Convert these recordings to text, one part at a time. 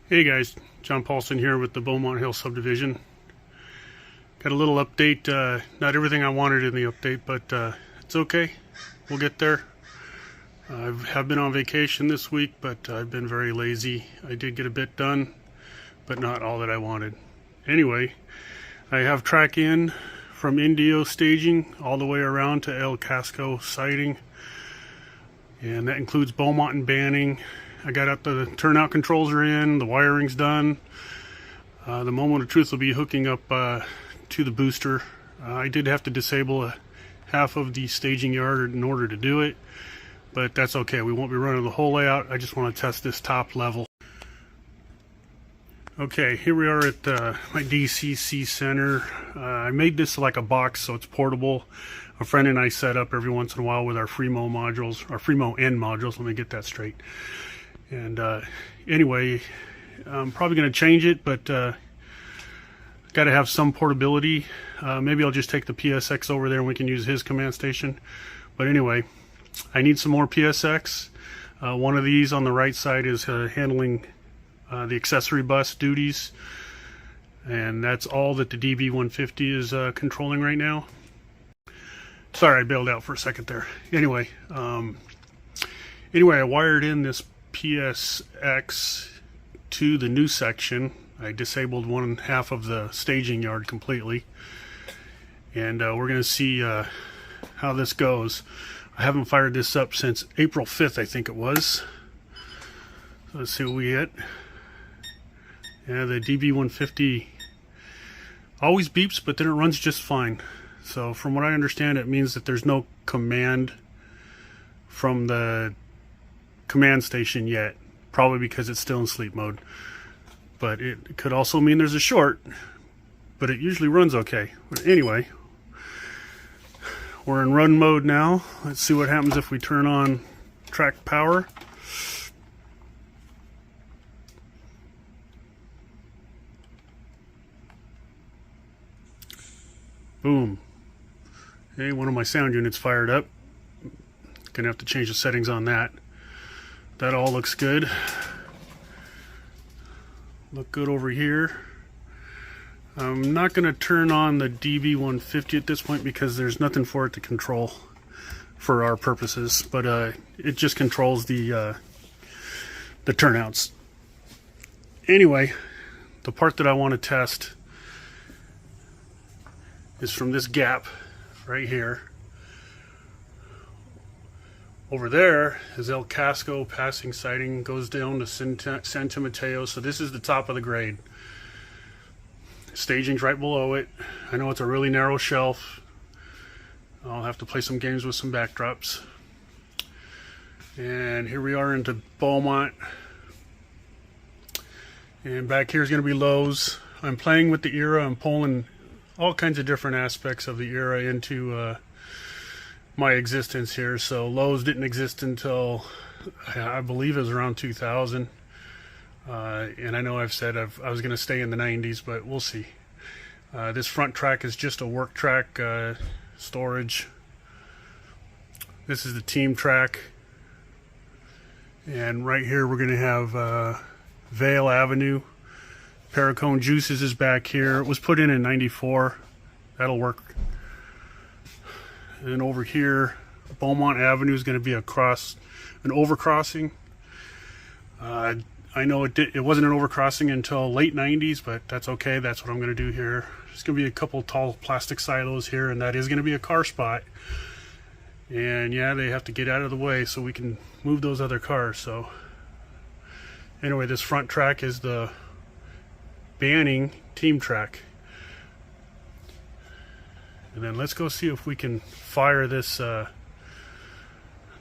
Hey guys, John Paulson here with the Beaumont Hill subdivision. Got a little update, not everything I wanted in the update, but it's okay. We'll get there. I have been on vacation this week, but I've been very lazy. I did get a bit done, but not all that I wanted. Anyway, I have track in from Indio staging all the way around to El Casco sighting, and that includes Beaumont and Banning. I got out the turnout controls are in, the wiring's done. The moment of truth will be hooking up to the booster. I did have to disable half of the staging yard in order to do it, but that's okay. We won't be running the whole layout. I just want to test this top level. Okay, here we are at my DCC center. I made this like a box so it's portable. A friend and I set up every once in a while with our Fremo modules, our Fremo N modules. Let me get that straight. And anyway, I'm probably going to change it, but got to have some portability. Maybe I'll just take the PSX over there and we can use his command station. But anyway, I need some more PSX. One of these on the right side is handling the accessory bus duties, and that's all that the DB150 is controlling right now. Sorry, I bailed out for a second there. Anyway, I wired in this PSX to the new section. I disabled one half of the staging yard completely, and we're going to see how this goes. I haven't fired this up since April 5th, I think it was. So let's see what we get. Yeah, the DB150 always beeps, but then it runs just fine. So from what I understand, it means that there's no command from the command station yet, probably because it's still in sleep mode. But it could also mean there's a short, but it usually runs okay. But anyway, we're in run mode now. Let's see what happens if we turn on track power. Boom. Okay, one of my sound units fired up. Gonna have to change the settings on that. That all looks good. Look good over here. I'm not going to turn on the DB150 at this point because there's nothing for it to control for our purposes, but it just controls the turnouts. Anyway, the part that I want to test is from this gap right here. Over there is El Casco passing sighting, goes down to Santa Mateo. So this is the top of the grade. Staging's right below it. I know it's a really narrow shelf. I'll have to play some games with some backdrops. And here we are into Beaumont. And back here is going to be lows. I'm playing with the era. I'm pulling all kinds of different aspects of the era into my existence here. So lows didn't exist until I believe it was around 2000, and I know I've said I was going to stay in the 90s, but we'll see. This front track is just a work track storage. This is the team track, and right here we're going to have Vale Avenue. Paracone Juices is back here. It was put in '94. That'll work. And over here, Beaumont Avenue is going to be an overcrossing. I know it wasn't an overcrossing until late 90s, but that's okay. That's what I'm going to do here. There's going to be a couple tall plastic silos here, and that is going to be a car spot. And yeah, they have to get out of the way so we can move those other cars. So anyway, this front track is the Banning team track. And then let's go see if we can fire this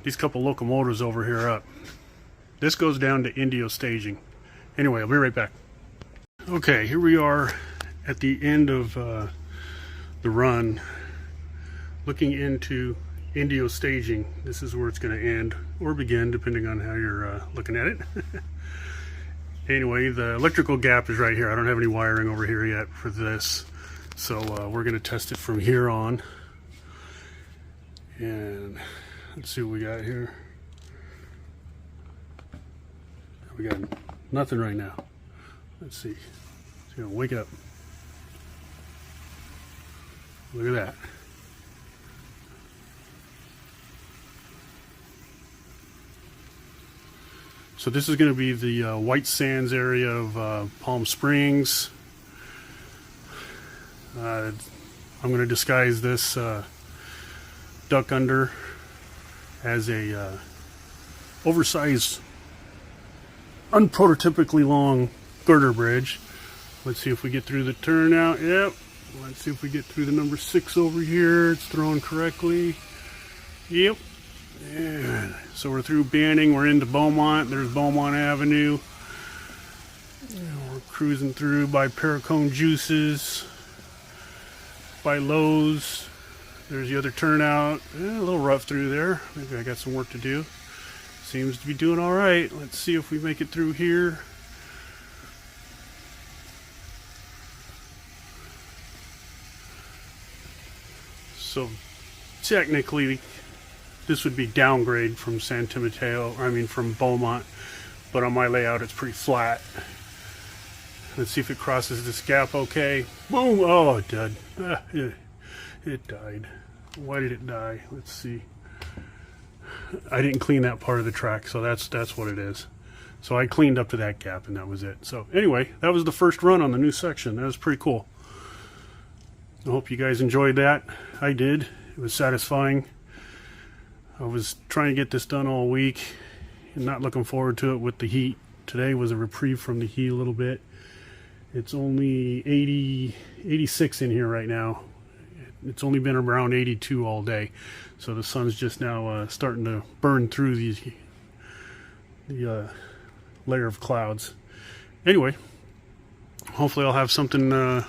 these couple locomotives over here up. This goes down to Indio staging. Anyway, I'll be right back. Okay, here we are at the end of the run, looking into Indio staging. This is where it's going to end or begin, depending on how you're looking at it. Anyway, the electrical gap is right here. I don't have any wiring over here yet for this. So we're going to test it from here on. And let's see what we got here. We got nothing right now. Let's see. It's gonna wake up. Look at that. So this is going to be the White Sands area of Palm Springs. I'm going to disguise this duck under as a oversized, unprototypically long girder bridge. Let's see if we get through the turnout. Yep. Let's see if we get through the number 6 over here. It's thrown correctly. Yep. And so we're through Banning. We're into Beaumont. There's Beaumont Avenue. And we're cruising through by Paracone Juices, by Lowe's. There's the other turnout. A little rough through there. Maybe I got some work to do. Seems to be doing all right. Let's see if we make it through here. So technically this would be downgrade from from Beaumont, but on my layout it's pretty flat. Let's see if it crosses this gap okay. Boom! Oh, it did. It died. Why did it die? Let's see. I didn't clean that part of the track, so that's what it is. So I cleaned up to that gap and that was it. So anyway, that was the first run on the new section. That was pretty cool. I hope you guys enjoyed that. I did. It was satisfying. I was trying to get this done all week and not looking forward to it with the heat. Today was a reprieve from the heat a little bit. It's only 86 in here right now. It's only been around 82 all day. So the sun's just now starting to burn through the layer of clouds. Anyway, hopefully I'll have something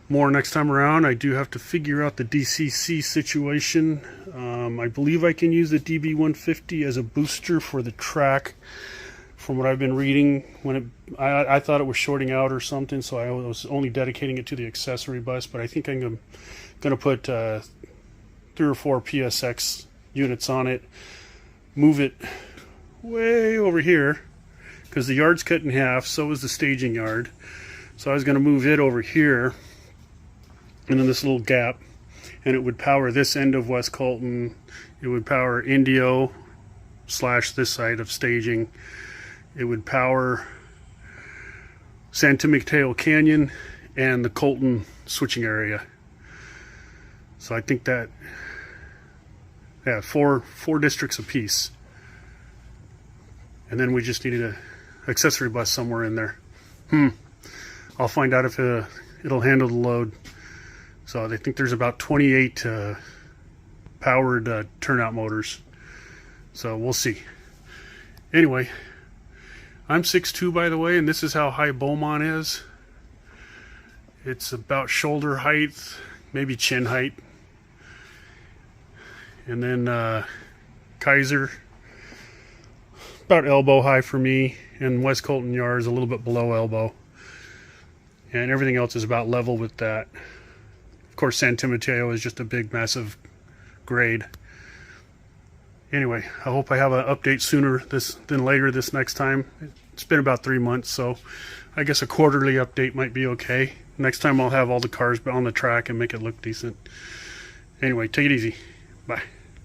more next time around. I do have to figure out the DCC situation. I believe I can use the DB150 as a booster for the track. From what I've been reading, I thought it was shorting out or something, so I was only dedicating it to the accessory bus. But I think I'm going to put 3 or 4 PSX units on it, move it way over here because the yard's cut in half. So is the staging yard. So I was going to move it over here, and then this little gap, and it would power this end of West Colton. It would power Indio / this side of staging. It would power Santa Mateo Canyon and the Colton switching area. So I think that, yeah, four districts apiece. And then we just needed an accessory bus somewhere in there. I'll find out if it'll handle the load. So I think there's about 28 powered turnout motors. So we'll see. Anyway, I'm 6'2", by the way, and this is how high Beaumont is. It's about shoulder height, maybe chin height. And then Kaiser, about elbow high for me, and West Colton Yard is a little bit below elbow. And everything else is about level with that. Of course, San Mateo is just a big, massive grade. Anyway, I hope I have an update sooner than later this next time. It's been about 3 months, so I guess a quarterly update might be okay. Next time I'll have all the cars on the track and make it look decent. Anyway, take it easy. Bye.